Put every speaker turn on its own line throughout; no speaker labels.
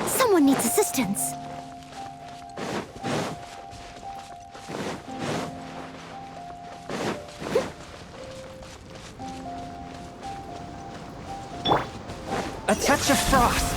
Someone needs assistance.
A touch of frost!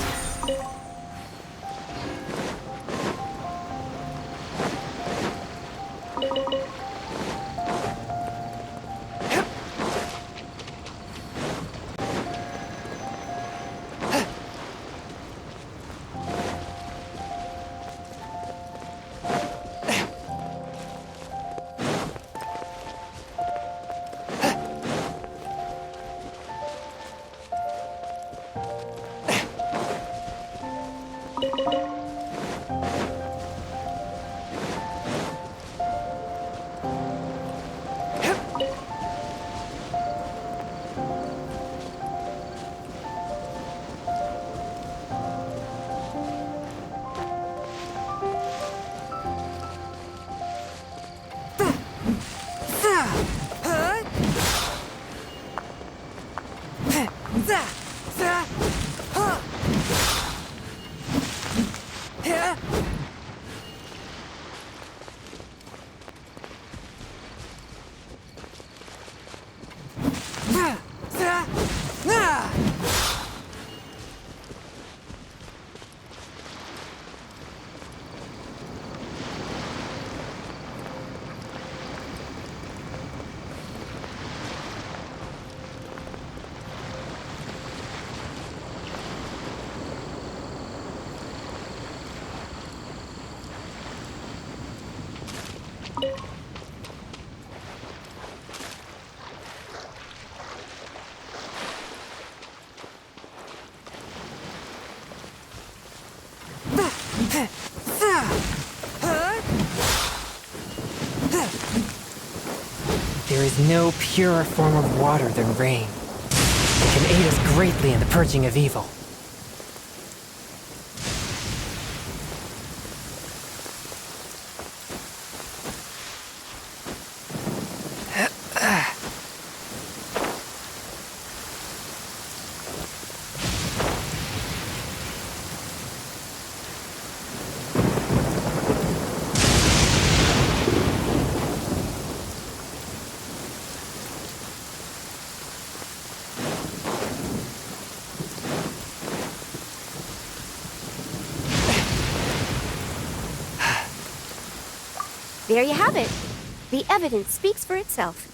There is no purer form of water than rain. It can aid us greatly in the purging of evil.
There you have it. The evidence speaks for itself.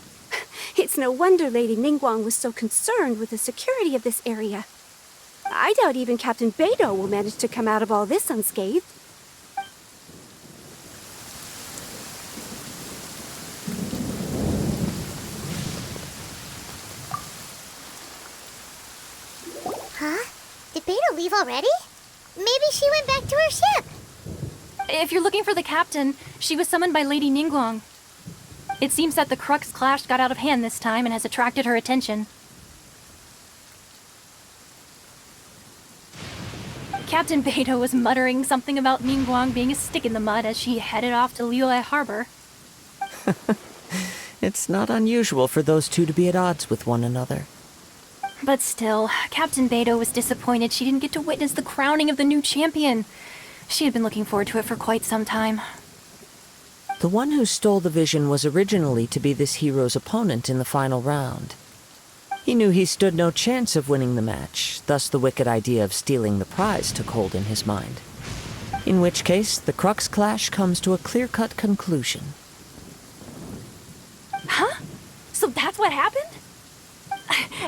It's no wonder Lady Ningguang was so concerned with the security of this area. I doubt even Captain Beidou will manage to come out of all this unscathed.
Huh? Did Beidou leave already? Maybe she went back to her ship.
If you're looking for the captain, she was summoned by Lady Ningguang. It seems that the Crux clash got out of hand this time and has attracted her attention. Captain Beidou was muttering something about Ningguang being a stick in the mud as she headed off to Liyue Harbor.
It's not unusual for those two to be at odds with one another.
But still, Captain Beidou was disappointed she didn't get to witness the crowning of the new champion. She had been looking forward to it for quite some time.
The one who stole the vision was originally to be this hero's opponent in the final round. He knew he stood no chance of winning the match, thus the wicked idea of stealing the prize took hold in his mind. In which case, the Crux clash comes to a clear-cut conclusion.
Huh? So that's what happened?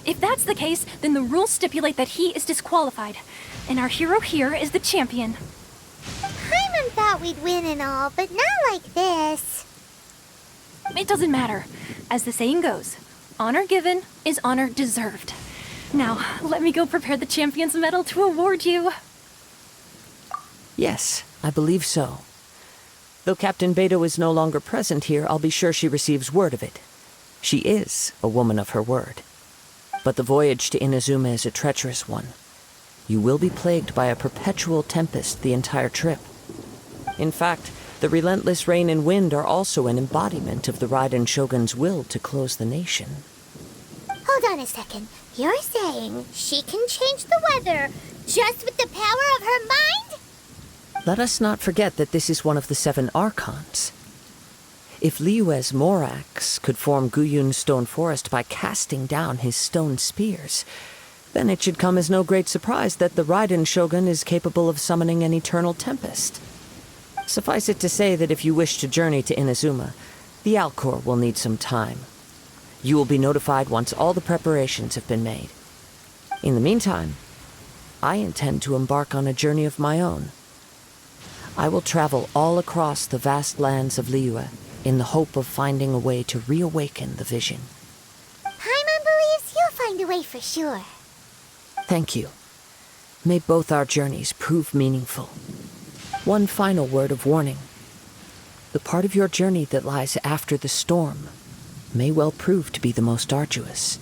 If that's the case, then the rules stipulate that he is disqualified, and our hero here is the champion.
Paimon thought we'd win and all, but not like this.
It doesn't matter. As the saying goes, honor given is honor deserved. Now, let me go prepare the champion's medal to award you.
Yes, I believe so. Though Captain Beidou is no longer present here, I'll be sure she receives word of it. She is a woman of her word. but the voyage to Inazuma is a treacherous one. You will be plagued by a perpetual tempest the entire trip. In fact, the relentless rain and wind are also an embodiment of the Raiden Shogun's will to close the nation.
Hold on a second. You're saying she can change the weather just with the power of her mind?
Let us not forget that this is one of the 7 Archons. If Liyue's Morax could form Guyun's stone forest by casting down his stone spears, then it should come as no great surprise that the Raiden Shogun is capable of summoning an eternal tempest. Suffice it to say that if you wish to journey to Inazuma, the Alcor will need some time. You will be notified once all the preparations have been made. In the meantime, I intend to embark on a journey of my own. I will travel all across the vast lands of Liyue in the hope of finding a way to reawaken the vision.
Paimon believes you'll find a way for sure.
Thank you. May both our journeys prove meaningful. One final word of warning. The part of your journey that lies after the storm may well prove to be the most arduous.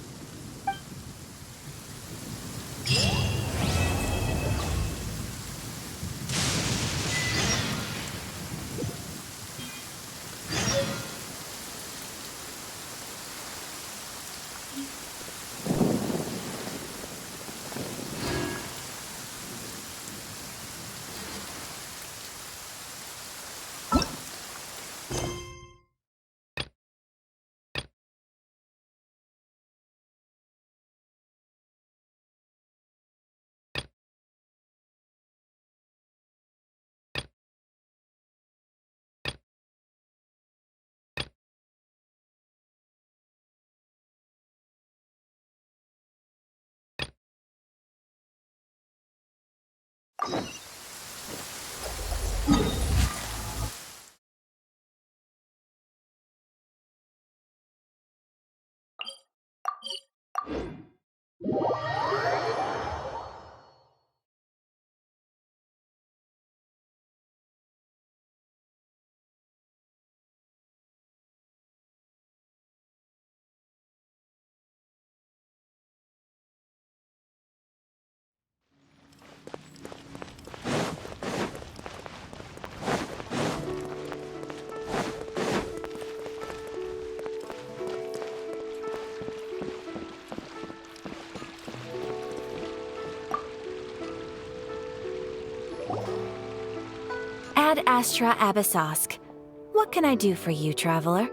Ad Astra Abyssosk. What can I do for you, traveler?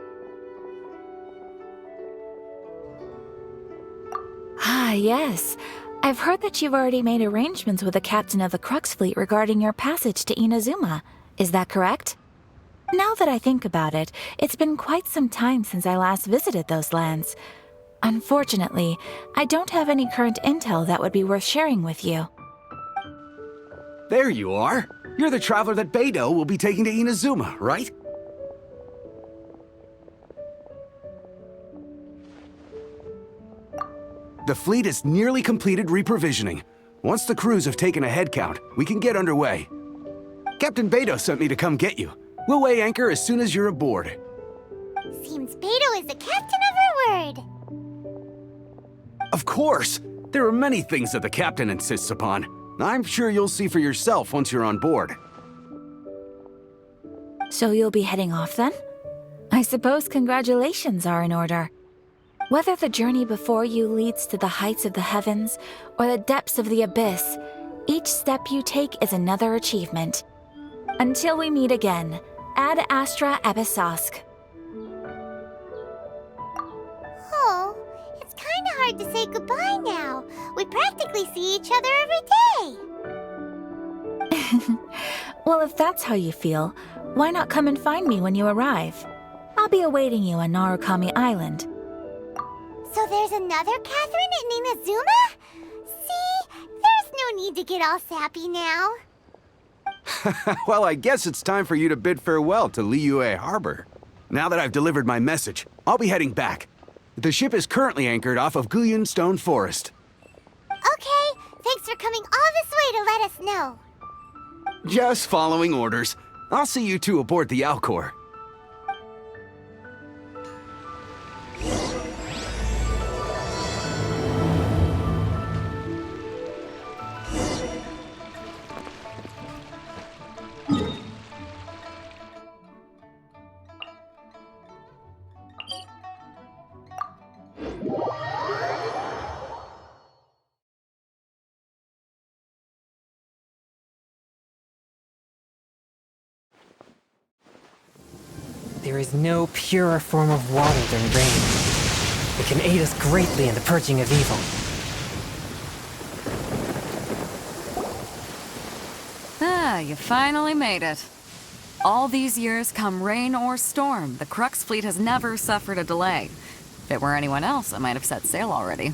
Ah, yes. I've heard that you've already made arrangements with the captain of the Crux Fleet regarding your passage to Inazuma. Is that correct? Now that I think about it, it's been quite some time since I last visited those lands. Unfortunately, I don't have any current intel that would be worth sharing with you.
There you are. You're the traveler that Beidou will be taking to Inazuma, right? The fleet has nearly completed reprovisioning. Once the crews have taken a head count, we can get underway. Captain Beidou sent me to come get you. We'll weigh anchor as soon as you're aboard.
Seems Beidou is the captain of her word.
Of course! There are many things that the captain insists upon. I'm sure you'll see for yourself once you're on board.
So you'll be heading off then? I suppose congratulations are in order. Whether the journey before you leads to the heights of the heavens or the depths of the abyss, each step you take is another achievement. Until we meet again, Ad Astra Abyssosk.
Oh, it's kind of hard to say goodbye now. We practically see each other every day.
Well, if that's how you feel, why not come and find me when you arrive? I'll be awaiting you on Narukami Island.
So there's another Catherine in Inazuma? See, there's no need to get all sappy now.
Well, I guess it's time for you to bid farewell to Liyue Harbor. Now that I've delivered my message, I'll be heading back. The ship is currently anchored off of Guyun Stone Forest.
Okay, thanks for coming all this way to let us know.
Just following orders. I'll see you two aboard the Alcor.
There is no purer form of water than rain. It can aid us greatly in the purging of evil.
Ah, you finally made it. All these years, come rain or storm, the Crux fleet has never suffered a delay. If it were anyone else, I might have set sail already.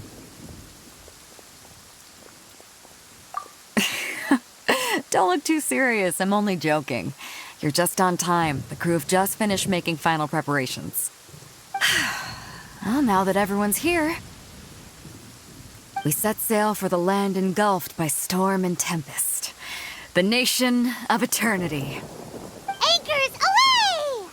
Don't look too serious, I'm only joking. You're just on time. The crew have just finished making final preparations. Well, now that everyone's here, we set sail for the land engulfed by storm and tempest. The nation of eternity.
Anchors away!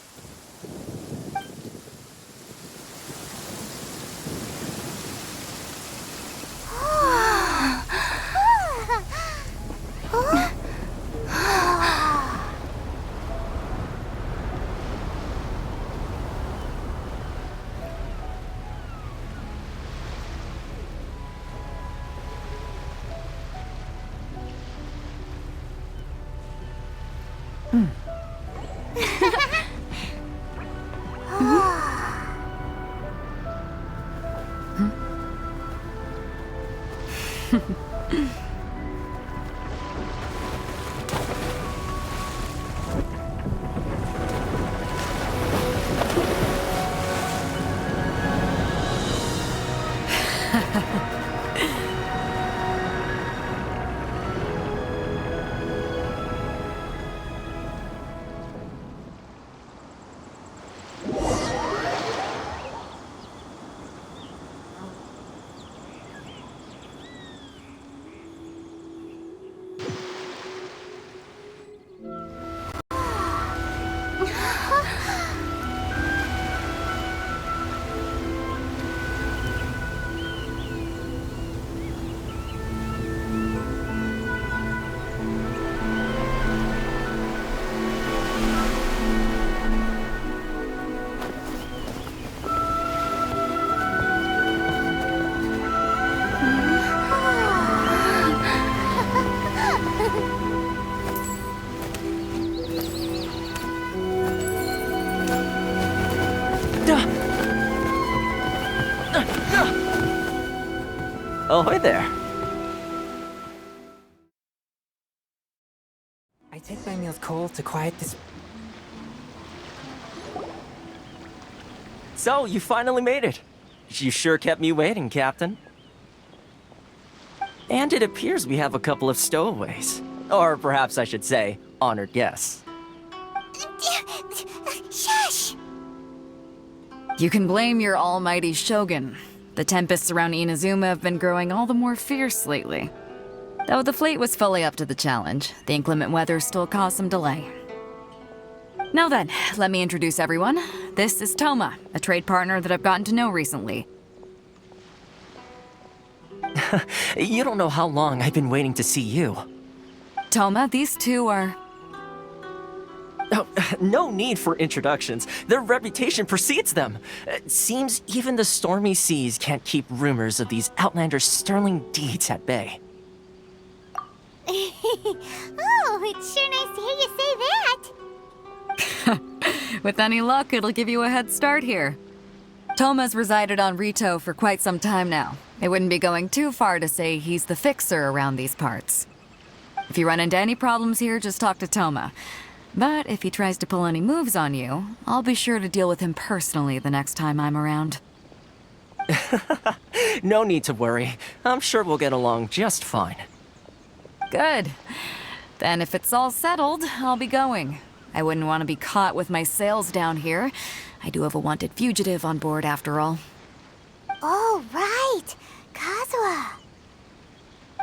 Ahoy there. I take my meals cold to quiet this...
So, you finally made it. You sure kept me waiting, Captain. And it appears we have a couple of stowaways. Or perhaps I should say, honored guests.
Shush!
You can blame your almighty Shogun. The tempests around Inazuma have been growing all the more fierce lately. Though the fleet was fully up to the challenge, the inclement weather still caused some delay. Now then, let me introduce everyone. This is THOMA, a trade partner that I've gotten to know recently.
You don't know how long I've been waiting to see you.
THOMA, these two are...
Oh, no need for introductions. Their reputation precedes them. Seems even the stormy seas can't keep rumors of these outlanders' sterling deeds at bay.
Oh, it's sure nice to hear you say that.
With any luck, it'll give you a head start here. THOMA's resided on Rito for quite some time now. It wouldn't be going too far to say he's the fixer around these parts. If you run into any problems here, just talk to THOMA. But if he tries to pull any moves on you, I'll be sure to deal with him personally the next time I'm around.
No need to worry. I'm sure we'll get along just fine.
Good. Then if it's all settled, I'll be going. I wouldn't want to be caught with my sails down here. I do have a wanted fugitive on board after all.
Oh, right. Kazuha.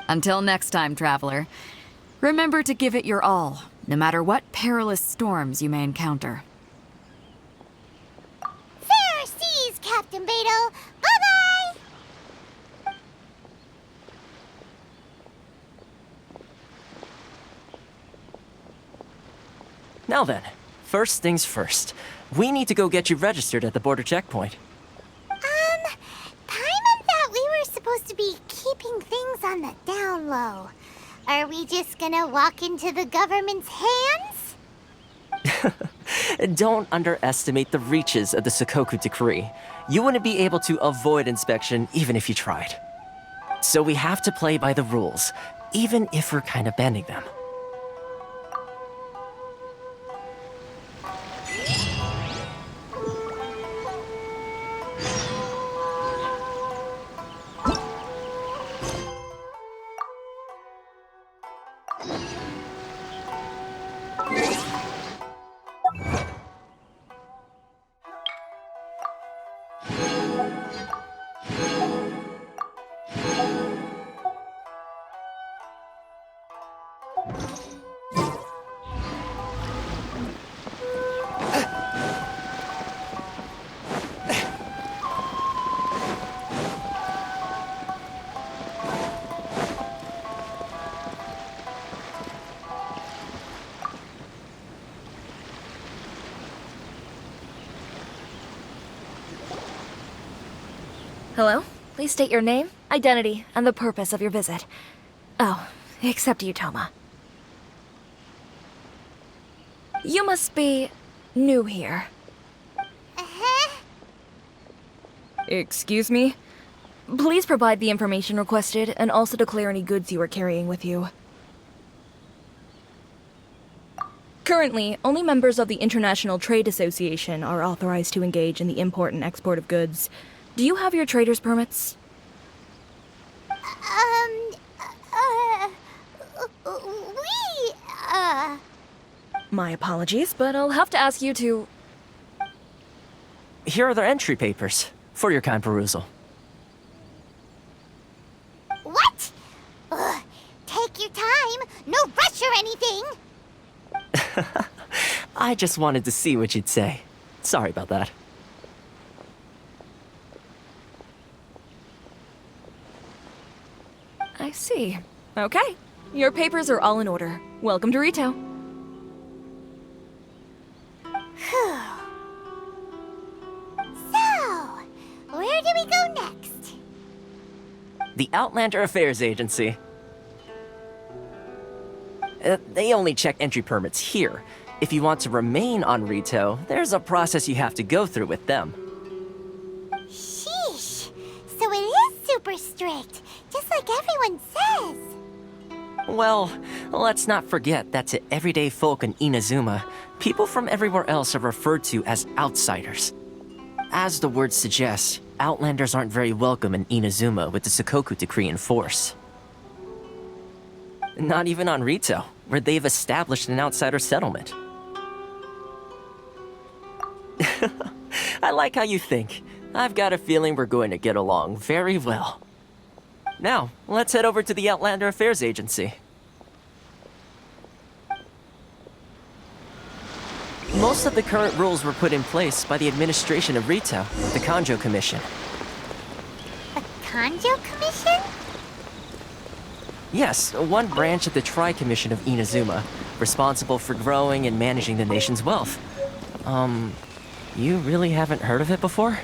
Until next time, traveler. Remember to give it your all, no matter what perilous storms you may encounter.
Fair seas, Captain Beidou. Bye-bye!
Now then, first things first. We need to go get you registered at the border checkpoint.
Paimon thought we were supposed to be keeping things on the down low. Are we just gonna walk into the government's hands?
Don't underestimate the reaches of the Sakoku Decree. You wouldn't be able to avoid inspection even if you tried. So we have to play by the rules, even if we're kind of bending them.
Hello? Please state your name, identity, and the purpose of your visit. Oh, except you, Thoma. You must be new here. Excuse me? Please provide the information requested and also declare any goods you are carrying with you. Currently, only members of the International Trade Association are authorized to engage in the import and export of goods. Do you have your trader's permits? My apologies, but I'll have to ask you to...
Here are their entry papers, for your kind perusal.
What? Ugh, take your time. No rush or anything.
I just wanted to see what you'd say. Sorry about that.
I see. Okay. Your papers are all in order. Welcome to Rito.
So, where do we go next?
The Outlander Affairs Agency. They only check entry permits here. If you want to remain on Rito, there's a process you have to go through with them.
Sheesh. So it is super strict, just like everyone says.
Well, let's not forget that to everyday folk in Inazuma, people from everywhere else are referred to as outsiders. As the word suggests, Outlanders aren't very welcome in Inazuma with the Sakoku Decree in force. Not even on Rito, where they've established an outsider settlement. I like how you think. I've got a feeling we're going to get along very well. Now, let's head over to the Outlander Affairs Agency. Most of the current rules were put in place by the administration of Rito, the Kanjo Commission.
The Kanjo Commission?
Yes, one branch of the Tri-Commission of Inazuma, responsible for growing and managing the nation's wealth. You really haven't heard of it before?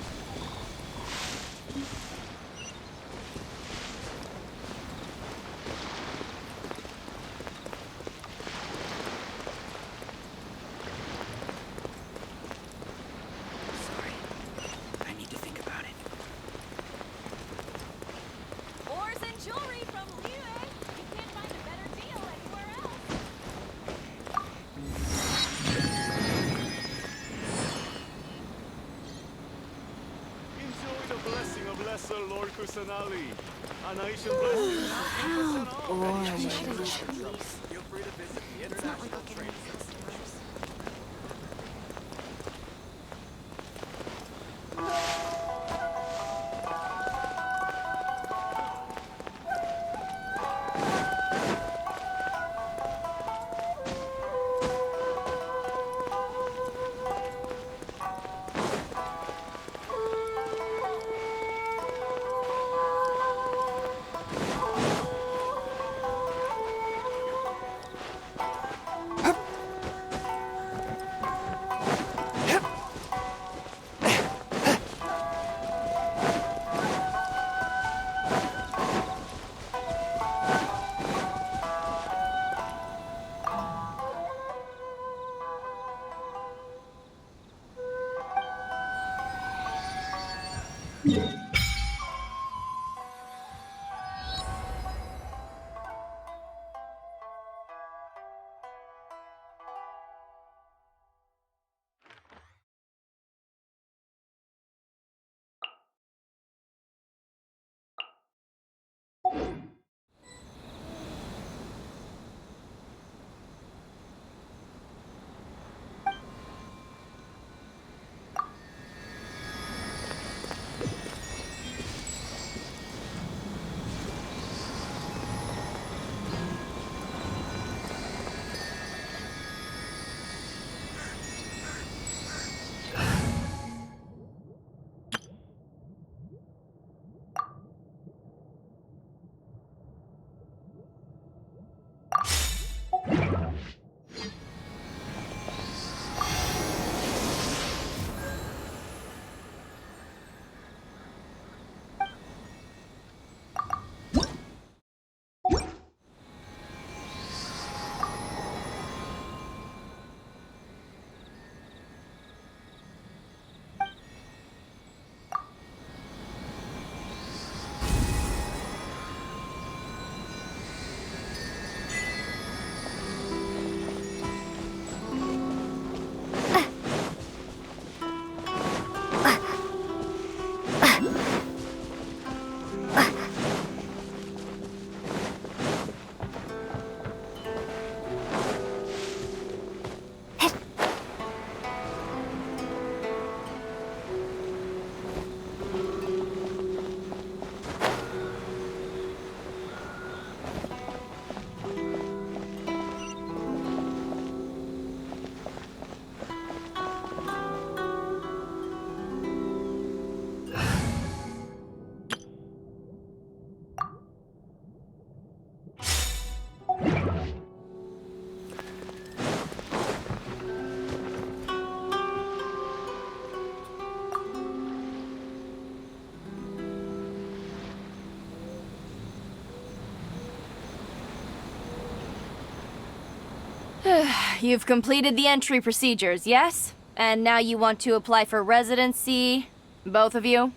You've completed the entry procedures, yes? And now you want to apply for residency, both of you?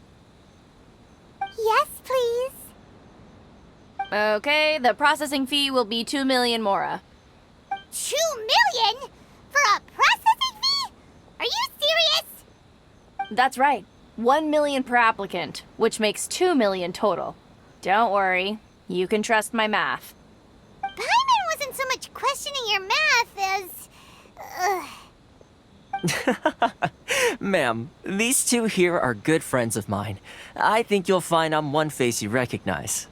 Yes, please.
Okay, the processing fee will be 2 million mora.
2 million? For a processing fee? Are you serious?
That's right. 1 million per applicant, which makes 2 million total. Don't worry, you can trust my math.
Paimon wasn't so much questioning your math as...
Ma'am, these two here are good friends of mine. I think you'll find I'm one face you recognize.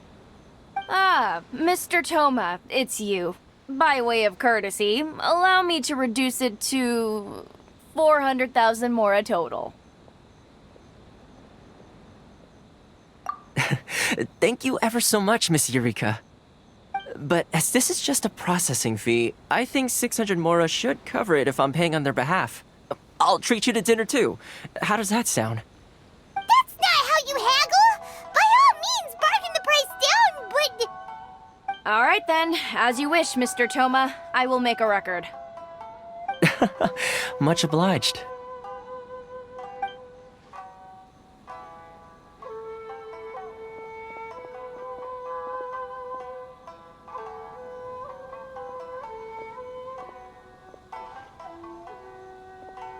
Ah, Mr. Thoma, it's you. By way of courtesy, allow me to reduce it to 400,000 mora total.
Thank you ever so much, Miss Eureka. But as this is just a processing fee, I think 600 mora should cover it if I'm paying on their behalf. I'll treat you to dinner too. How does that sound?
That's not how you haggle! By all means, bargain the price down, but...
All right then, as you wish, Mr. Thoma. I will make a record.
Much obliged.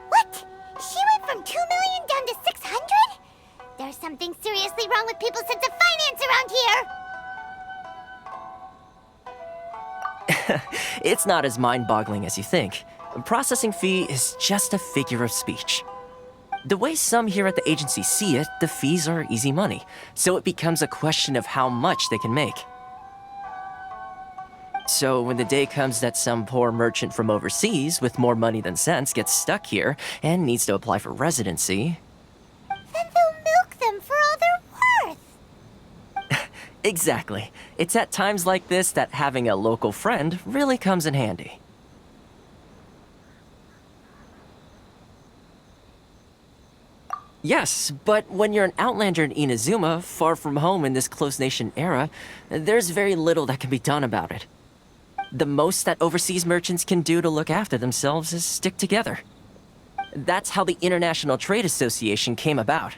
What? She went from 2 million down to 600? There's something seriously wrong with people's sense of finance around here!
It's not as mind-boggling as you think. A processing fee is just a figure of speech. The way some here at the agency see it, the fees are easy money, so it becomes a question of how much they can make. So when the day comes that some poor merchant from overseas with more money than sense gets stuck here and needs to apply for residency...
Then they'll milk them for all they're worth!
Exactly. It's at times like this that having a local friend really comes in handy. Yes, but when you're an outlander in Inazuma, far from home in this close nation era, there's very little that can be done about it. The most that overseas merchants can do to look after themselves is stick together. That's how the International Trade Association came about.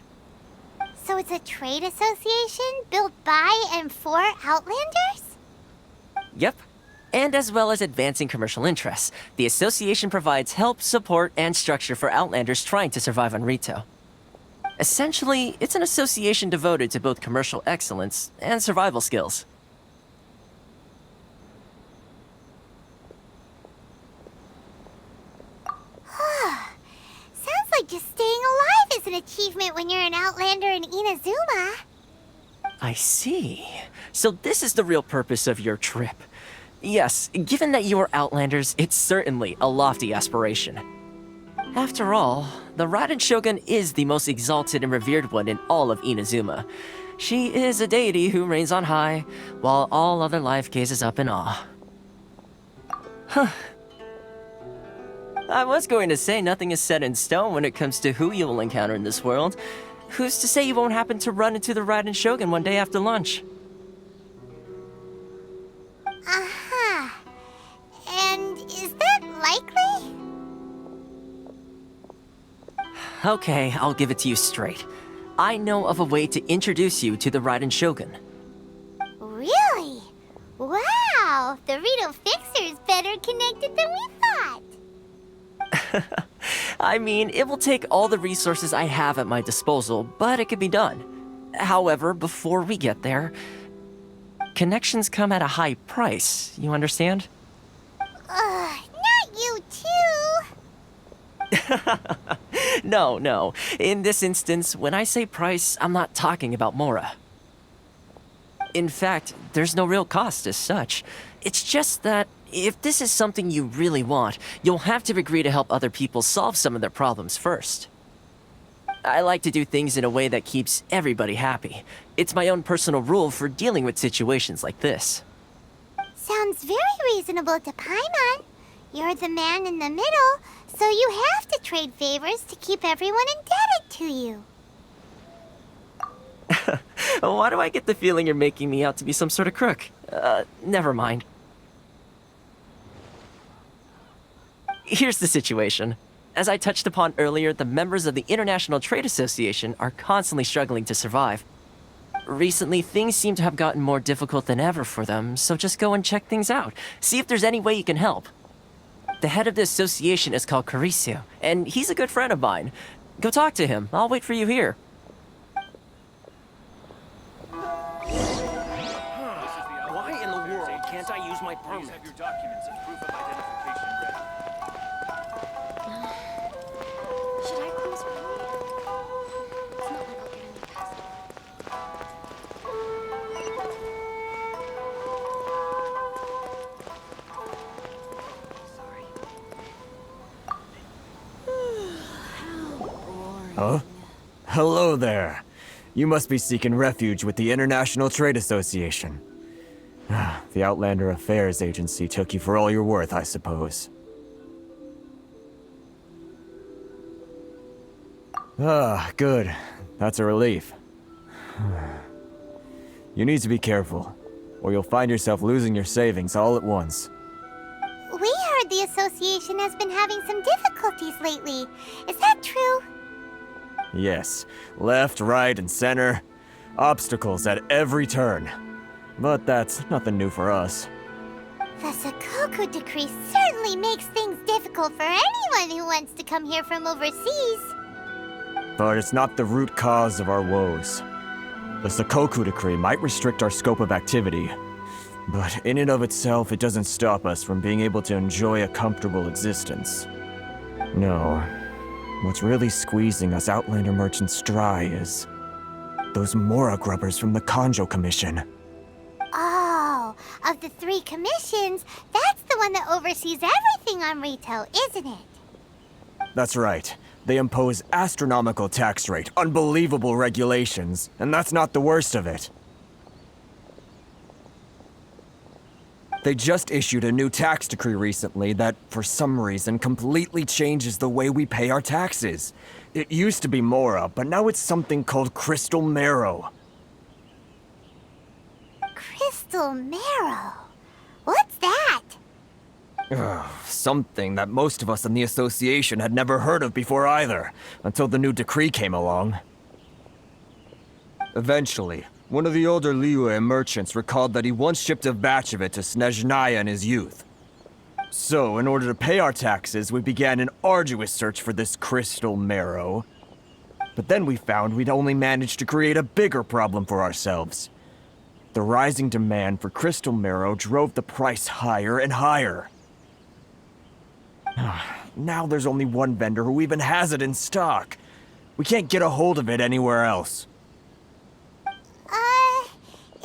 So it's a trade association built by and for Outlanders?
Yep. And as well as advancing commercial interests, the association provides help, support, and structure for Outlanders trying to survive on Rito. Essentially, it's an association devoted to both commercial excellence and survival skills.
Sounds like just staying alive is an achievement when you're an Outlander in Inazuma.
I see. So this is the real purpose of your trip. Yes, given that you are Outlanders, it's certainly a lofty aspiration. After all, the Raiden Shogun is the most exalted and revered one in all of Inazuma. She is a deity who reigns on high, while all other life gazes up in awe. Huh. I was going to say nothing is set in stone when it comes to who you will encounter in this world. Who's to say you won't happen to run into the Raiden Shogun one day after lunch?
Uh-huh. And is that likely?
Okay, I'll give it to you straight. I know of a way to introduce you to the Raiden Shogun.
Really? Wow! The Rito Fixer is better connected than we thought!
I mean, it will take all the resources I have at my disposal, but it can be done. However, before we get there, connections come at a high price, you understand?
Not you too!
No. In this instance, when I say price, I'm not talking about Mora. In fact, there's no real cost as such. It's just that if this is something you really want, you'll have to agree to help other people solve some of their problems first. I like to do things in a way that keeps everybody happy. It's my own personal rule for dealing with situations like this.
Sounds very reasonable to Paimon. You're the man in the middle, so you have to trade favors to keep everyone indebted to you.
Why do I get the feeling you're making me out to be some sort of crook? Never mind. Here's the situation. As I touched upon earlier, the members of the International Trade Association are constantly struggling to survive. Recently, things seem to have gotten more difficult than ever for them, so just go and check things out. See if there's any way you can help. The head of the association is called Caricio, and he's a good friend of mine. Go talk to him. I'll wait for you here.
Why in the world can't I use my permit? Have your documents and proof of identification ready.
Should I close early? It's not like I'll get any past.
Huh? Hello there. You must be seeking refuge with the International Trade Association. The Outlander Affairs Agency took you for all you're worth, I suppose. Ah, good. That's a relief. You need to be careful, or you'll find yourself losing your savings all at once.
We heard the association has been having some difficulties lately. Is that true?
Yes, left, right, and center. Obstacles at every turn. But that's nothing new for us.
The Sakoku decree certainly makes things difficult for anyone who wants to come here from overseas.
But it's not the root cause of our woes. The Sakoku decree might restrict our scope of activity, but in and of itself, it doesn't stop us from being able to enjoy a comfortable existence. No. What's really squeezing us Outlander merchants dry is those Mora grubbers from the Kanjo Commission.
Oh, of the 3 commissions, that's the one that oversees everything on retail, isn't it?
That's right. They impose astronomical tax rate, unbelievable regulations, and that's not the worst of it. They just issued a new tax decree recently that, for some reason, completely changes the way we pay our taxes. It used to be Mora, but now it's something called Crystal Marrow.
Crystal Marrow? What's that?
Something that most of us in the association had never heard of before either, until the new decree came along. Eventually, one of the older Liyue merchants recalled that he once shipped a batch of it to Snezhnaya in his youth. So, in order to pay our taxes, we began an arduous search for this crystal marrow. But then we found we'd only managed to create a bigger problem for ourselves. The rising demand for crystal marrow drove the price higher and higher. Now there's only one vendor who even has it in stock. We can't get a hold of it anywhere else.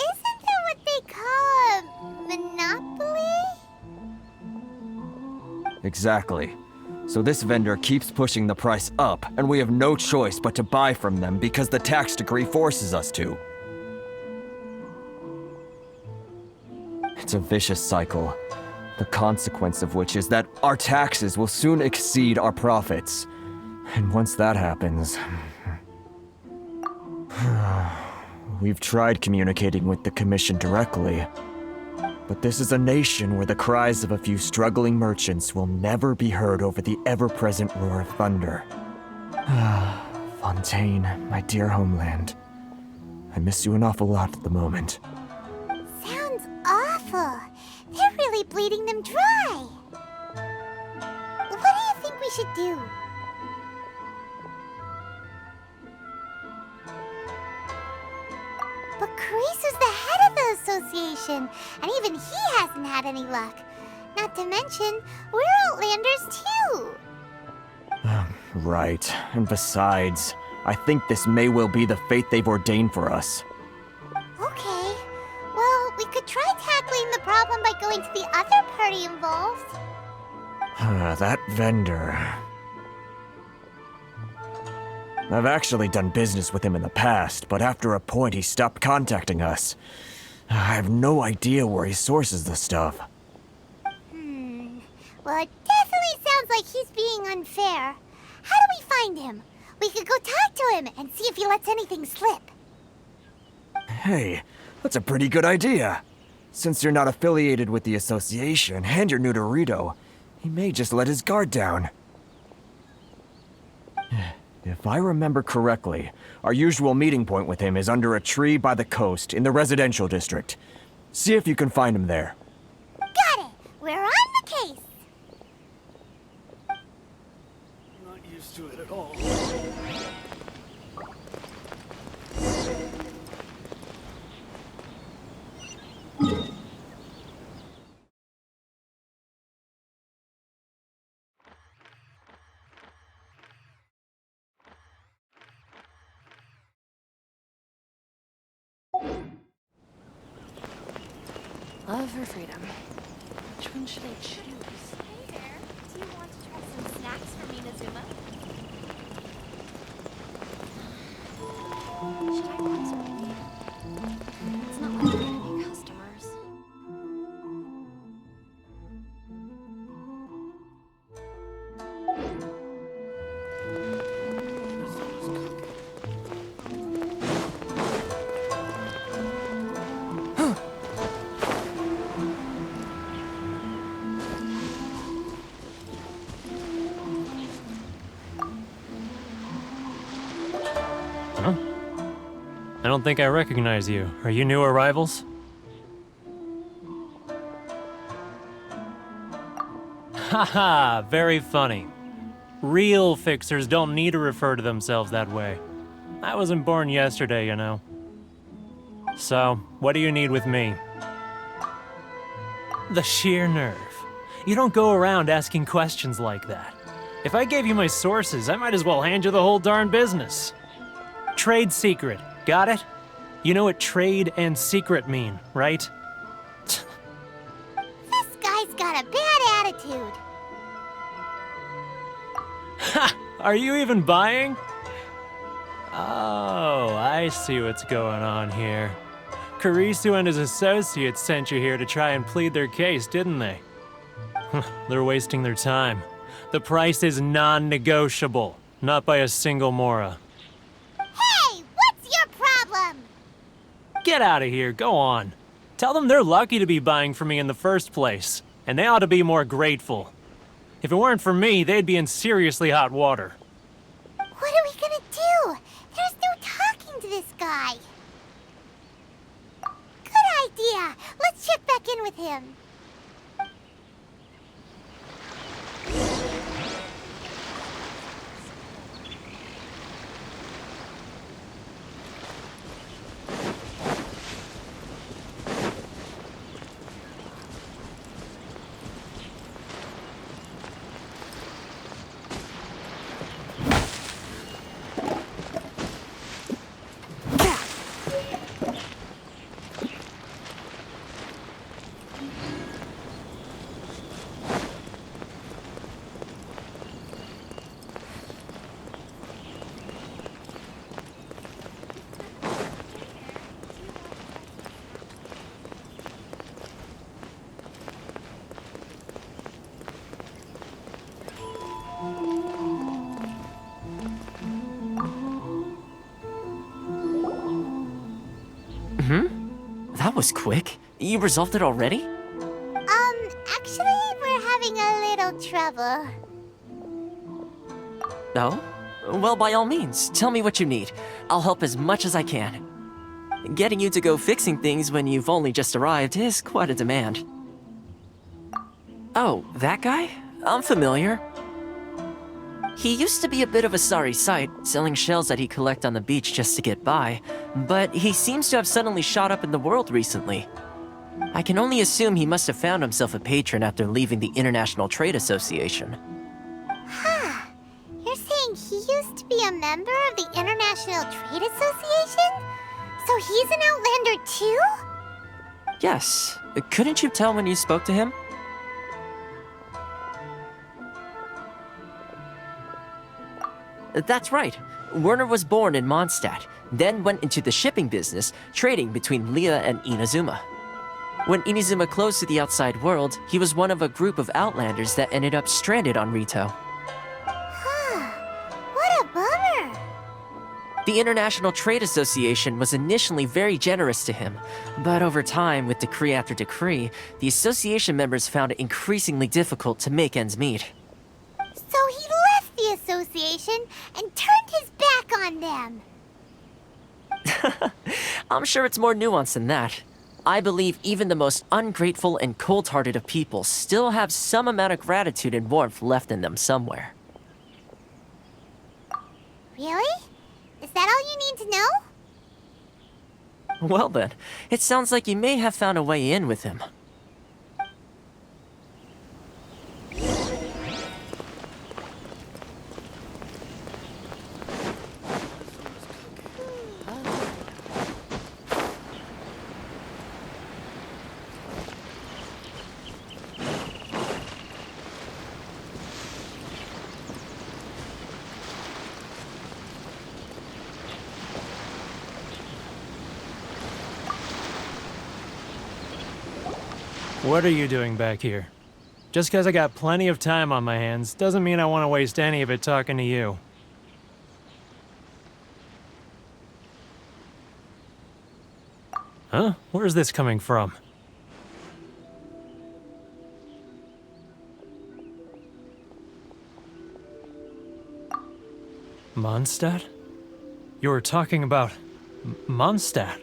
Isn't that what they call a monopoly?
Exactly. So this vendor keeps pushing the price up, and we have no choice but to buy from them because the tax decree forces us to. It's a vicious cycle, the consequence of which is that our taxes will soon exceed our profits. And once that happens... We've tried communicating with the Commission directly, but this is a nation where the cries of a few struggling merchants will never be heard over the ever-present roar of thunder. Fontaine, my dear homeland. I miss you an awful lot at the moment.
Sounds awful. They're really bleeding them dry. What do you think we should do? But Carice is the head of the association, and even he hasn't had any luck. Not to mention, we're Outlanders too.
Right. And besides, I think this may well be the fate they've ordained for us.
Okay. Well, we could try tackling the problem by going to the other party involved.
That vendor... I've actually done business with him in the past, but after a point he stopped contacting us. I have no idea where he sources the stuff.
Well, it definitely sounds like he's being unfair. How do we find him? We could go talk to him and see if he lets anything slip.
Hey, that's a pretty good idea. Since you're not affiliated with the association and you're new to Rito, He may just let his guard down. If I remember correctly, our usual meeting point with him is under a tree by the coast in the residential district. See if you can find him there.
Got it! We're on the case!
Not used to it at all.
Love her freedom. Which one should I choose?
Hey there. Do you want to try some snacks from INAZUMA?
Should I grab some with you? It's not like we're gonna be customers.
I don't think I recognize you. Are you new arrivals? Haha, very funny. Real fixers don't need to refer to themselves that way. I wasn't born yesterday, you know. So, what do you need with me? The sheer nerve. You don't go around asking questions like that. If I gave you my sources, I might as well hand you the whole darn business. Trade secret. Got it? You know what trade and secret mean, right?
This guy's got a bad attitude.
Ha! Are you even buying? Oh, I see what's going on here. Kurisu and his associates sent you here to try and plead their case, didn't they? They're wasting their time. The price is non-negotiable, not by a single Mora.
Hey, what's your problem?
Get out of here, go on. Tell them they're lucky to be buying from me in the first place, and they ought to be more grateful. If it weren't for me, they'd be in seriously hot water.
What are we gonna do? There's no talking to this guy. Good idea. Let's check back in with him.
That was quick. You resolved it already?
Actually, we're having a little trouble.
Oh? Well, by all means, tell me what you need. I'll help as much as I can. Getting you to go fixing things when you've only just arrived is quite a demand. Oh, that guy? I'm familiar. He used to be a bit of a sorry sight, selling shells that he'd collect on the beach just to get by, but he seems to have suddenly shot up in the world recently. I can only assume he must have found himself a patron after leaving the International Trade Association.
Huh. You're saying he used to be a member of the International Trade Association? So he's an Outlander too?
Yes. Couldn't you tell when you spoke to him? That's right. Werner was born in Mondstadt, then went into the shipping business, trading between Leah and Inazuma. When Inazuma closed to the outside world, he was one of a group of Outlanders that ended up stranded on Rito.
Huh. What a bummer.
The International Trade Association was initially very generous to him, but over time, with decree after decree, the association members found it increasingly difficult to make ends meet.
So he left the association and turned his back on them.
I'm sure it's more nuanced than that. I believe even the most ungrateful and cold-hearted of people still have some amount of gratitude and warmth left in them somewhere.
Really? Is that all you need to know?
Well then, it sounds like you may have found a way in with him.
What are you doing back here? Just because I got plenty of time on my hands doesn't mean I want to waste any of it talking to you. Huh? Where's this coming from? Mondstadt? You were talking about Mondstadt.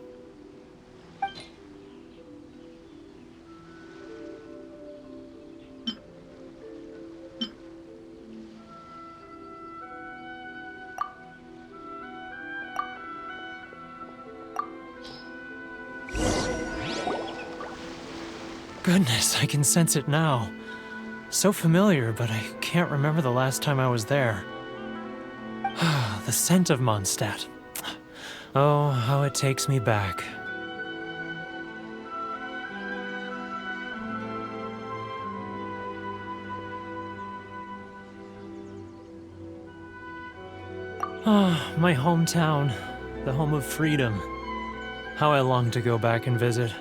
Goodness, I can sense it now. So familiar, but I can't remember the last time I was there. The scent of Mondstadt. Oh, how it takes me back. Ah, my hometown, the home of freedom. How I long to go back and visit.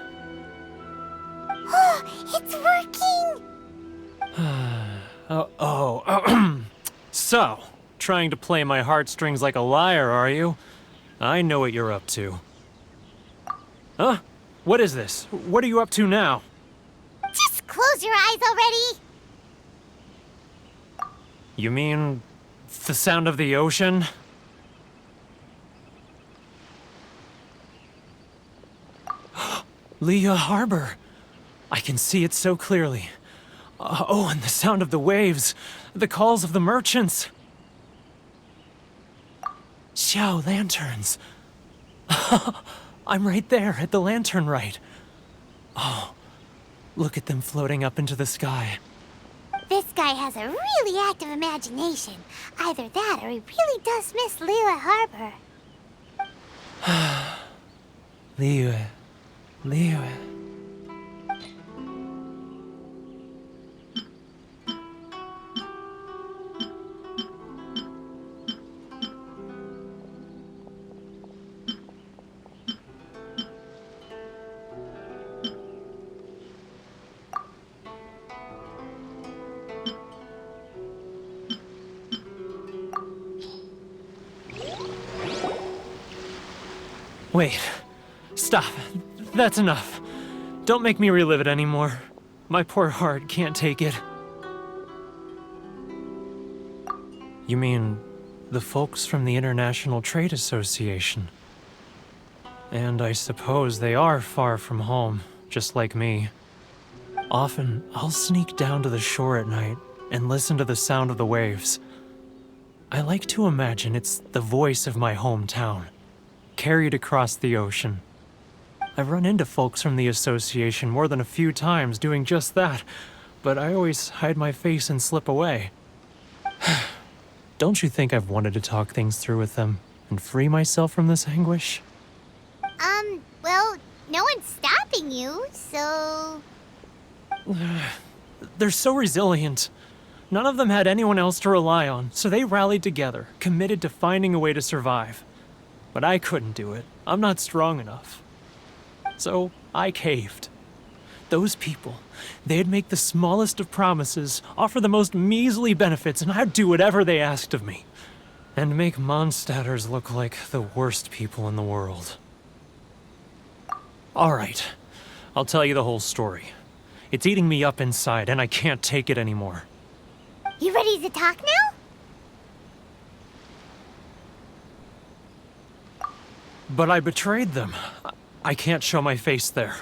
It's working!
So, trying to play my heartstrings like a liar, are you? I know what you're up to. Huh? What is this? What are you up to now?
Just close your eyes already!
You mean the sound of the ocean? Leah Harbor. I can see it so clearly. Oh, and the sound of the waves. The calls of the merchants. Xiao lanterns. I'm right there at the lantern right. Oh, look at them floating up into the sky.
This guy has a really active imagination. Either that or he really does miss Liyue Harbor.
Liyue. Liyue. Wait. Stop. That's enough. Don't make me relive it anymore. My poor heart can't take it. You mean the folks from the International Trade Association? And I suppose they are far from home, just like me. Often, I'll sneak down to the shore at night and listen to the sound of the waves. I like to imagine it's the voice of my hometown, carried across the ocean. I've run into folks from the association more than a few times doing just that, but I always hide my face and slip away. Don't you think I've wanted to talk things through with them and free myself from this anguish?
Well, no one's stopping you, so...
They're so resilient. None of them had anyone else to rely on, so they rallied together, committed to finding a way to survive. But I couldn't do it. I'm not strong enough. So I caved. Those people, they'd make the smallest of promises, offer the most measly benefits, and I'd do whatever they asked of me. And make Mondstadters look like the worst people in the world. Alright, I'll tell you the whole story. It's eating me up inside, and I can't take it anymore.
You ready to talk now?
But I betrayed them. I can't show my face there.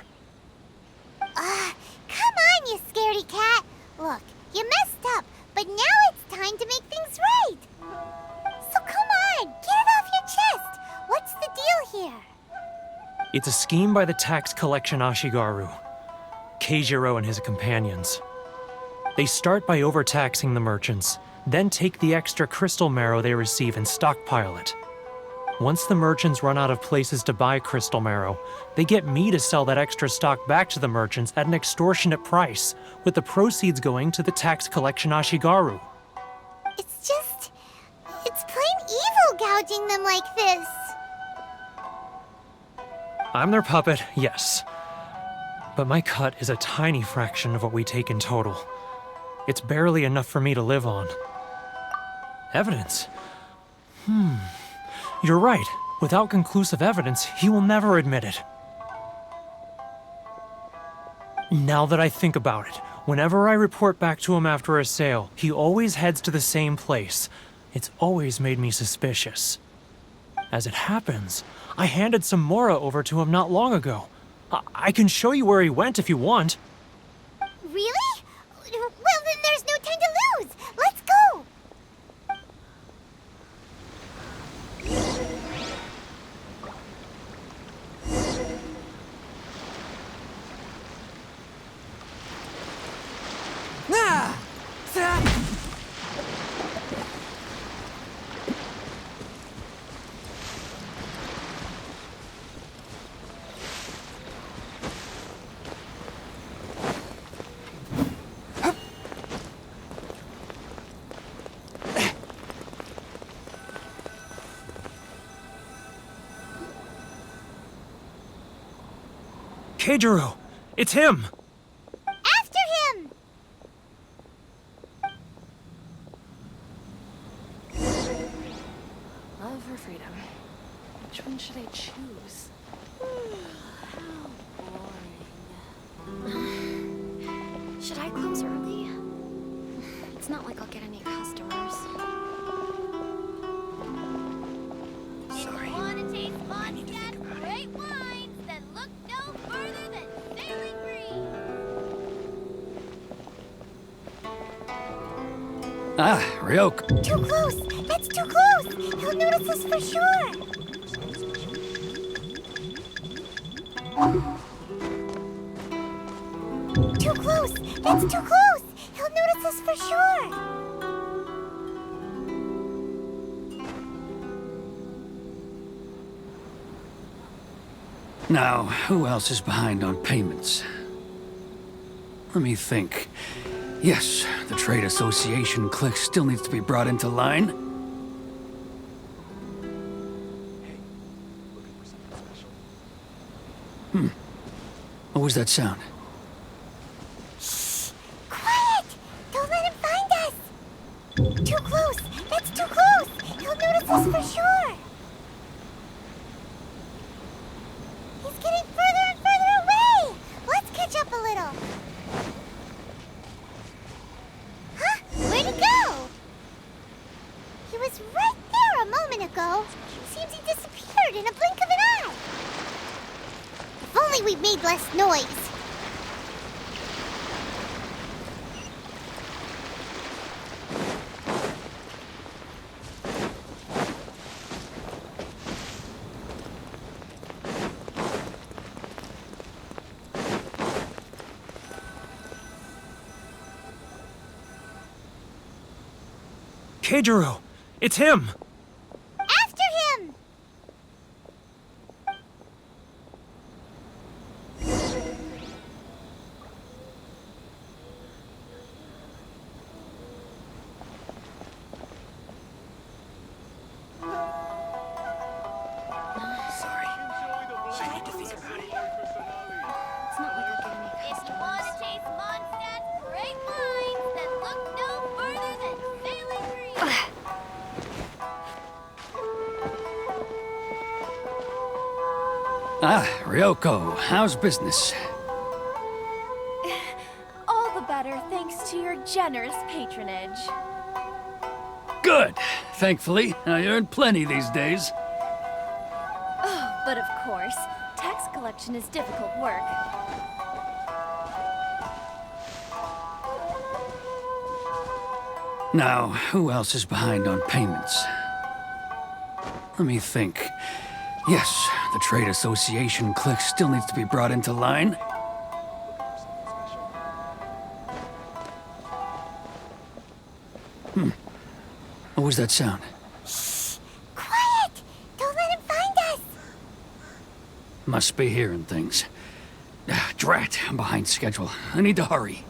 Come on, you scaredy cat. Look, you messed up, but now it's time to make things right. So come on, get it off your chest. What's the deal here?
It's a scheme by the tax collection Ashigaru, Keijiro and his companions. They start by overtaxing the merchants, then take the extra crystal marrow they receive and stockpile it. Once the merchants run out of places to buy crystal marrow, they get me to sell that extra stock back to the merchants at an extortionate price, with the proceeds going to the tax collection Ashigaru.
It's plain evil gouging them like this.
I'm their puppet, yes. But my cut is a tiny fraction of what we take in total. It's barely enough for me to live on. Evidence? You're right. Without conclusive evidence, he will never admit it. Now that I think about it, whenever I report back to him after a sale, he always heads to the same place. It's always made me suspicious. As it happens, I handed some Mora over to him not long ago. I can show you where he went if you want.
Really? Well, then there's no time to lose. Let's go.
Keijiro! It's him!
After him!
Love or freedom? Which one should I choose? Should I close early? It's not like I'll get any customers.
Sorry. Wanna taste Mondstadt's great wines? Then look no further than Sailing Green.
Ah, Ryok.
Too close! That's too close! He'll notice us for sure! Too close! That's too close! He'll notice us for sure!
Now, who else is behind on payments? Let me think. Yes, the Trade Association clique still needs to be brought into line. What was that sound?
Shh! Quiet! Don't let him find us! Too close! That's too close! He'll notice us for sure! He's getting further and further away! Let's catch up a little! Huh? Where'd he go? He was right there a moment ago. Seems he disappeared in a blink of an eye. If only we'd made less noise.
Keijiro! It's him!
After him!
Sorry. I need to think about it.
It's not like I'll get any
If you
customers.
want to taste Mondstadt's great wines, then look no further than Sailing Green.
Ah, Ryoko, how's business?
All the better thanks to your generous patronage.
Good. Thankfully, I earn plenty these days.
Oh, but of course, tax collection is difficult work.
Now, who else is behind on payments? Let me think. Yes, the Trade Association clique still needs to be brought into line. What was that sound?
Shh! Quiet! Don't let him find us!
Must be hearing things. Ah, drat, I'm behind schedule. I need to hurry.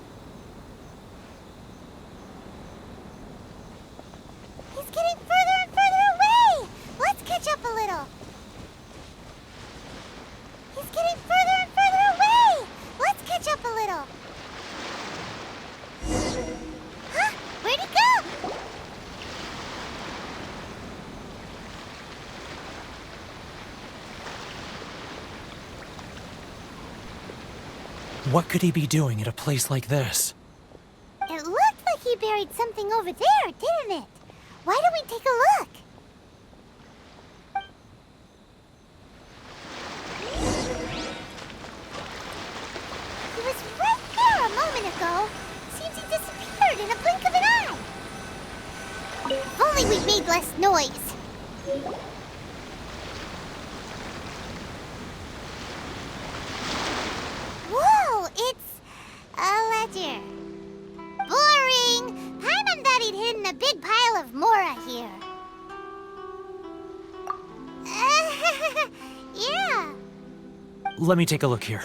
He's getting further and further away! Let's catch up a little. He's getting further and further away! Let's catch up a little. Huh? Where'd he go?
What could he be doing at a place like this?
It looked like he buried something over there, didn't it? Why don't we take a look? He was right there a moment ago. Seems he disappeared in a blink of an eye. If only we'd made less noise. Whoa, it's a ledger. Boring! Paimon thought he'd hidden a big pile of Mora here. Yeah.
Let me take a look here.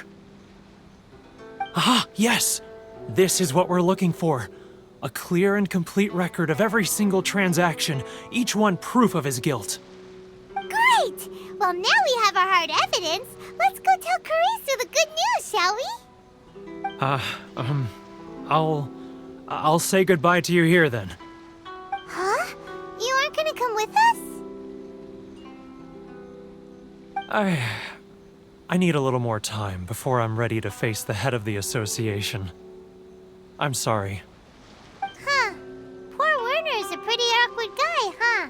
Aha, yes! This is what we're looking for. A clear and complete record of every single transaction, each one proof of his guilt.
Great! Well, now we have our hard evidence. Let's go tell Karisu the good news, shall we?
I'll say goodbye to you here then.
Huh? You aren't gonna come with us?
I need a little more time before I'm ready to face the head of the association. I'm sorry.
Huh. Poor Werner's a pretty awkward guy, huh?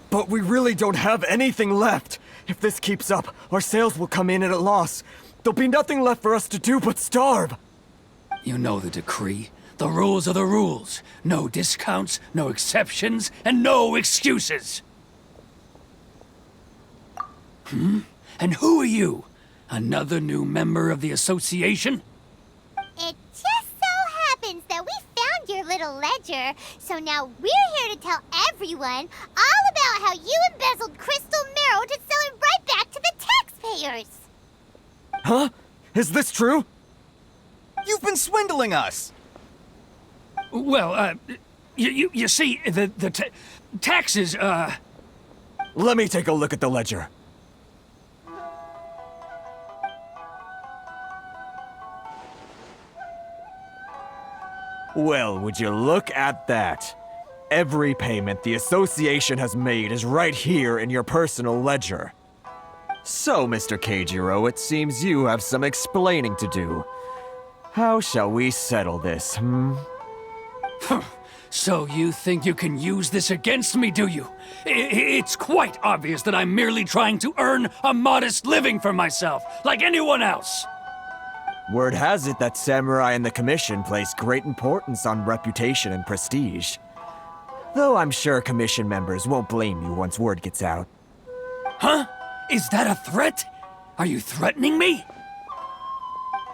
But we really don't have anything left. If this keeps up, our sales will come in at a loss. There'll be nothing left for us to do but starve.
You know the decree. The rules are the rules. No discounts, no exceptions, and no excuses. And who are you? Another new member of the association?
It just so happens that we found your little ledger, so now we're here to tell everyone all about how you embezzled crystal marrow to sell it right back to the taxpayers.
Huh? Is this true?
You've been swindling us!
Well, you see, the taxes,
Let me take a look at the ledger. Well, would you look at that? Every payment the association has made is right here in your personal ledger. So, Mr. Keijiro, it seems you have some explaining to do. How shall we settle this,
So you think you can use this against me, do you? It's quite obvious that I'm merely trying to earn a modest living for myself, like anyone else.
Word has it that Samurai and the Commission place great importance on reputation and prestige. Though I'm sure Commission members won't blame you once word gets out.
Huh? Is that a threat? Are you threatening me?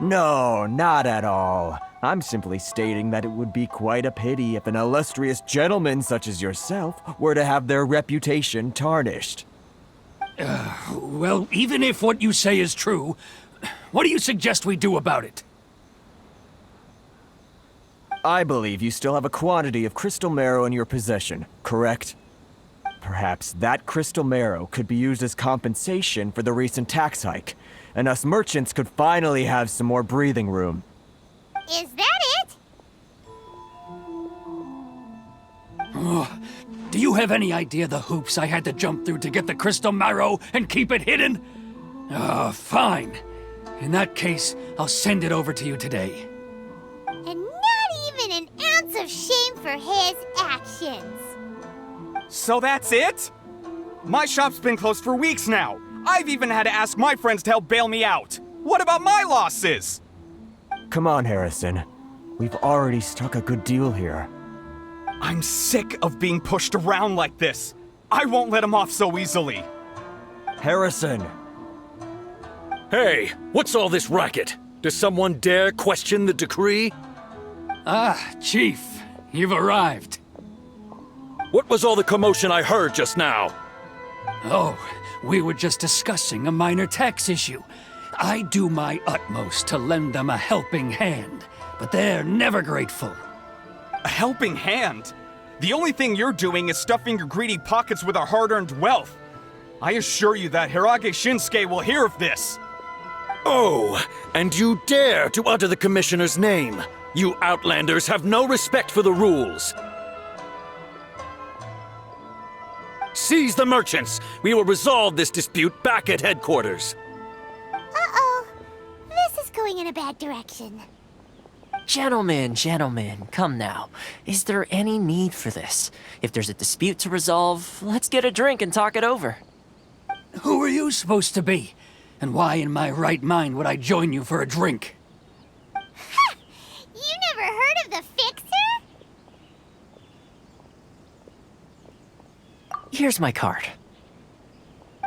No, not at all. I'm simply stating that it would be quite a pity if an illustrious gentleman such as yourself were to have their reputation tarnished.
Well, even if what you say is true, What do you suggest we do about it?
I believe you still have a quantity of crystal marrow in your possession, correct? Perhaps that crystal marrow could be used as compensation for the recent tax hike, and us merchants could finally have some more breathing room.
Is that it?
Oh, do you have any idea the hoops I had to jump through to get the crystal marrow and keep it hidden? Fine. In that case, I'll send it over to you today.
And not even an ounce of shame for his actions.
So that's it? My shop's been closed for weeks now. I've even had to ask my friends to help bail me out. What about my losses?
Come on, Harrison. We've already struck a good deal here.
I'm sick of being pushed around like this. I won't let him off so easily.
Harrison!
Hey, what's all this racket? Does someone dare question the decree?
Ah, Chief, you've arrived.
What was all the commotion I heard just now?
Oh, we were just discussing a minor tax issue. I do my utmost to lend them a helping hand, but they're never grateful.
A helping hand? The only thing you're doing is stuffing your greedy pockets with our hard-earned wealth. I assure you that Hirage Shinsuke will hear of this.
Oh, and you dare to utter the Commissioner's name. You Outlanders have no respect for the rules. Seize the merchants. We will resolve this dispute back at headquarters.
Uh-oh. This is going in a bad direction.
Gentlemen, come now. Is there any need for this? If there's a dispute to resolve, let's get a drink and talk it over.
Who are you supposed to be? And why in my right mind would I join you for a drink?
Ha! You never heard of the Fixer?
Here's my card.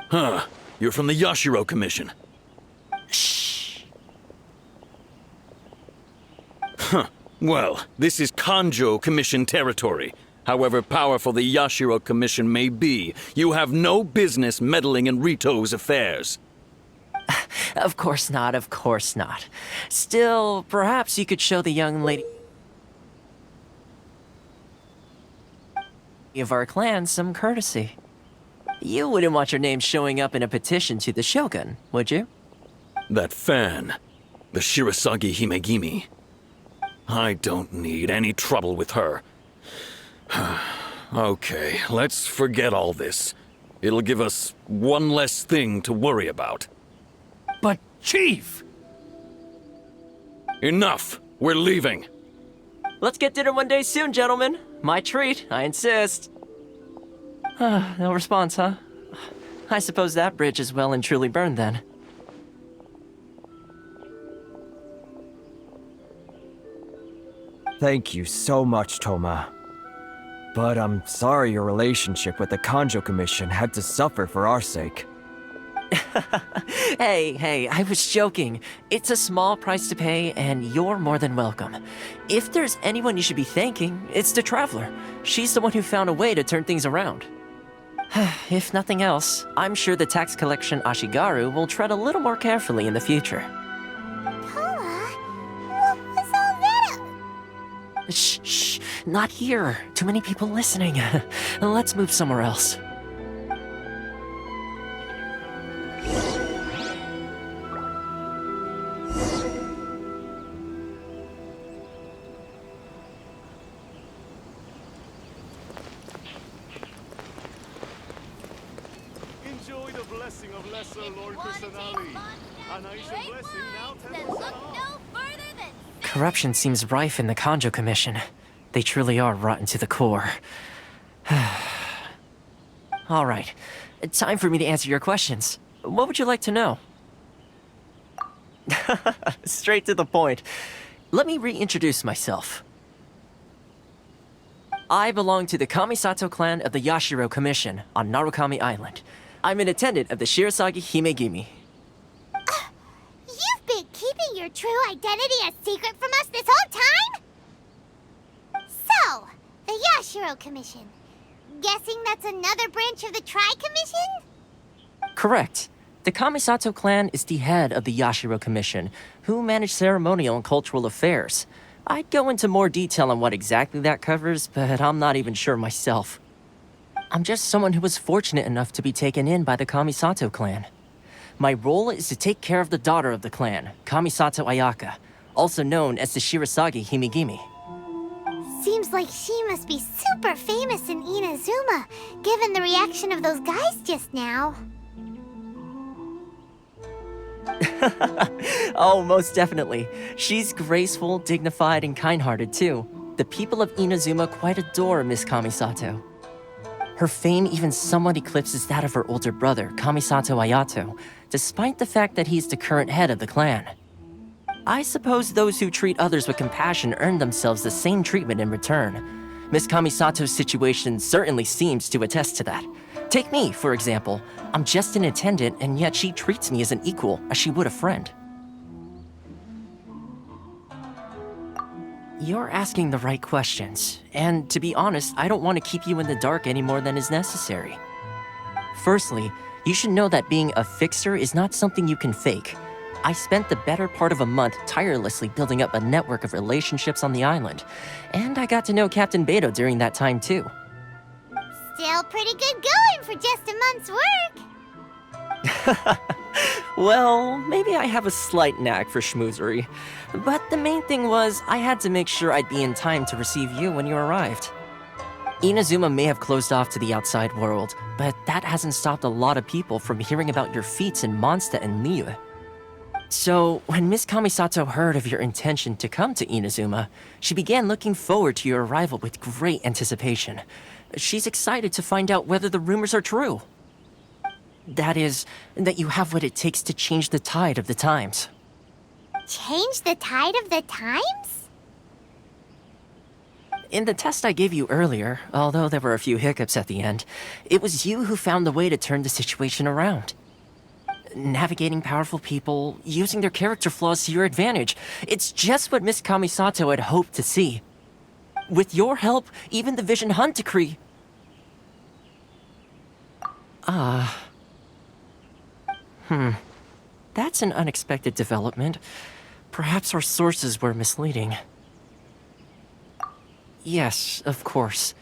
Huh. You're from the Yashiro Commission.
Shh.
Huh. Well, this is Kanjo Commission territory. However powerful the Yashiro Commission may be, you have no business meddling in Rito's affairs.
Of course not. Still, perhaps you could show the young lady of our clan some courtesy. You wouldn't want your name showing up in a petition to the Shogun, would you?
That fan, the Shirasagi Himegimi. I don't need any trouble with her. Okay, let's forget all this. It'll give us one less thing to worry about.
But, Chief!
Enough! We're leaving!
Let's get dinner one day soon, gentlemen. My treat, I insist. No response, huh? I suppose that bridge is well and truly burned then.
Thank you so much, Thoma. But I'm sorry your relationship with the Kanjo Commission had to suffer for our sake.
Hey, I was joking. It's a small price to pay, and you're more than welcome. If there's anyone you should be thanking, it's the Traveler. She's the one who found a way to turn things around. If nothing else, I'm sure the tax collection Ashigaru will tread a little more carefully in the future.
Thoma? What was all that?
Shh, not here. Too many people listening. Let's move somewhere else.
Enjoy the blessing of Lesser Lord Kusanali. A nice blessing now temples on.
Corruption seems rife in the Kanjo Commission. They truly are rotten to the core. All right, time for me to answer your questions. What would you like to know? Straight to the point. Let me reintroduce myself. I belong to the Kamisato clan of the Yashiro Commission on Narukami Island. I'm an attendant of the Shirasagi Himegimi.
You've been keeping your true identity a secret from us this whole time? So, the Yashiro Commission. Guessing that's another branch of the Tri-Commission?
Correct. The Kamisato clan is the head of the Yashiro Commission, who manage ceremonial and cultural affairs. I'd go into more detail on what exactly that covers, but I'm not even sure myself. I'm just someone who was fortunate enough to be taken in by the Kamisato clan. My role is to take care of the daughter of the clan, Kamisato Ayaka, also known as the Shirasagi Himigimi.
Seems like she must be super famous in Inazuma, given the reaction of those guys just now.
Oh, most definitely. She's graceful, dignified, and kind-hearted too. The people of Inazuma quite adore Miss Kamisato. Her fame even somewhat eclipses that of her older brother, Kamisato Ayato, despite the fact that he's the current head of the clan. I suppose those who treat others with compassion earn themselves the same treatment in return. Miss Kamisato's situation certainly seems to attest to that. Take me, for example. I'm just an attendant, and yet she treats me as an equal, as she would a friend. You're asking the right questions, and to be honest, I don't want to keep you in the dark any more than is necessary. Firstly, you should know that being a fixer is not something you can fake. I spent the better part of a month tirelessly building up a network of relationships on the island, and I got to know Captain Beto during that time too.
Still pretty good going for just a month's work.
Well, maybe I have a slight knack for schmoozery, but the main thing was I had to make sure I'd be in time to receive you when you arrived. Inazuma may have closed off to the outside world, but that hasn't stopped a lot of people from hearing about your feats in Mondstadt and Liyue. So, when Miss Kamisato heard of your intention to come to Inazuma, she began looking forward to your arrival with great anticipation. She's excited to find out whether the rumors are true. That is, that you have what it takes to change the tide of the times.
Change the tide of the times?
In the test I gave you earlier, although there were a few hiccups at the end, it was you who found the way to turn the situation around. Navigating powerful people, using their character flaws to your advantage. It's just what Miss Kamisato had hoped to see. With your help, even the Vision Hunt decree... That's an unexpected development. Perhaps our sources were misleading. Yes, of course.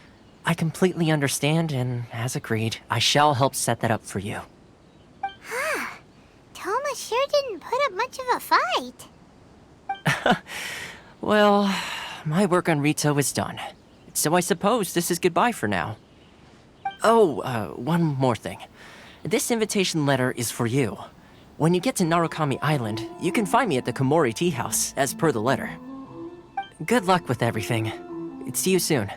I completely understand, and as agreed, I shall help set that up for you.
Thoma sure didn't put up much of a fight.
Well, my work on Rito is done. So I suppose this is goodbye for now. Oh, one more thing. This invitation letter is for you. When you get to Narukami Island, you can find me at the Komori Tea House, as per the letter. Good luck with everything. See you soon.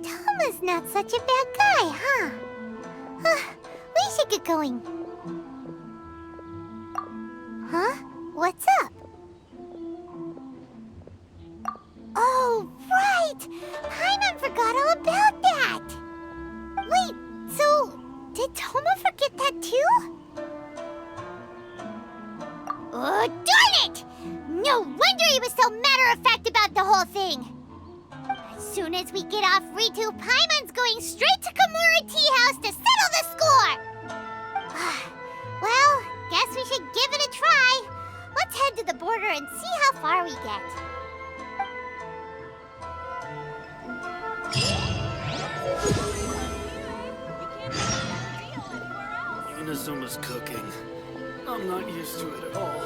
Thoma's not such a bad guy, huh? We should get going. Huh? What's up? Oh, right! Paimon forgot all about that! Wait, so did Thoma forget that too? Oh, darn it! No wonder he was so matter-of-fact about the whole thing! As soon as we get off Ritu, Paimon's going straight to Komori Tea House to settle the score! Well, guess we should give it a try. Let's head to the border and see how far we get.
Inazuma's cooking. I'm not used to it at all.